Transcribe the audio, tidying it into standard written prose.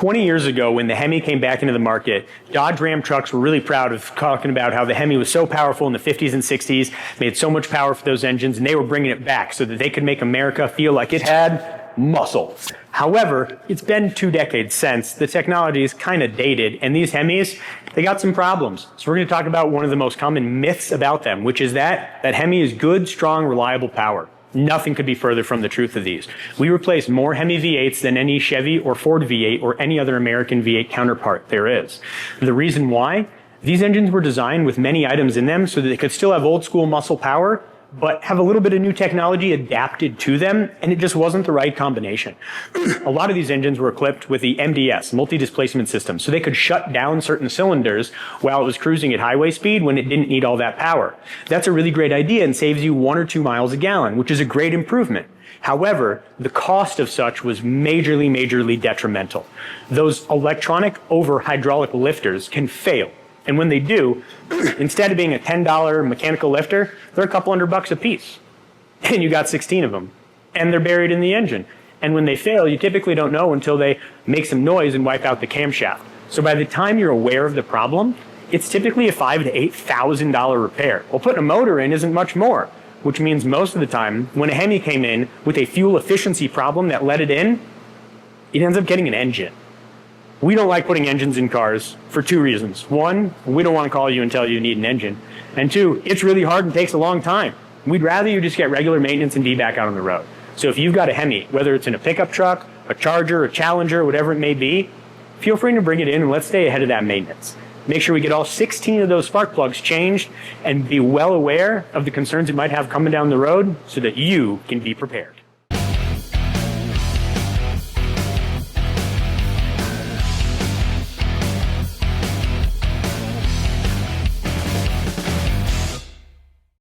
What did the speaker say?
20 years ago, when the HEMI came back into the market, Dodge Ram trucks were really proud of talking about how the HEMI was so powerful in the 50s and 60s, made so much power for those engines, and they were bringing it back so that they could make America feel like it had muscle. However, it's been 2 decades since. The technology is kind of dated, and these HEMIs, they got some problems. So we're going to talk about one of the most common myths about them, which is that HEMI is good, strong, reliable power. Nothing could be further from the truth of these. We replace more HEMI V8s than any Chevy or Ford V8 or any other American V8 counterpart there is. The reason why? These engines were designed with many items in them so that they could still have old school muscle power, but have a little bit of new technology adapted to them, and it just wasn't the right combination. A lot of these engines were equipped with the MDS, Multi-Displacement System, so they could shut down certain cylinders while it was cruising at highway speed when it didn't need all that power. That's a really great idea and saves you 1 or 2 miles a gallon, which is a great improvement. However, the cost of such was majorly detrimental. Those electronic over hydraulic lifters can fail. And when they do, instead of being a $10 mechanical lifter, they're a couple $100 a piece. And you got 16 of them. And they're buried in the engine. And when they fail, you typically don't know until they make some noise and wipe out the camshaft. So by the time you're aware of the problem, it's typically a $5,000 to $8,000 repair. Well, putting a motor in isn't much more, which means most of the time, when a HEMI came in with a fuel efficiency problem that let it in, it ends up getting an engine. We don't like putting engines in cars for 2 reasons. 1, we don't want to call you and tell you need an engine. And 2, it's really hard and takes a long time. We'd rather you just get regular maintenance and be back out on the road. So if you've got a HEMI, whether it's in a pickup truck, a Charger, a Challenger, whatever it may be, feel free to bring it in and let's stay ahead of that maintenance. Make sure we get all 16 of those spark plugs changed and be well aware of the concerns it might have coming down the road so that you can be prepared.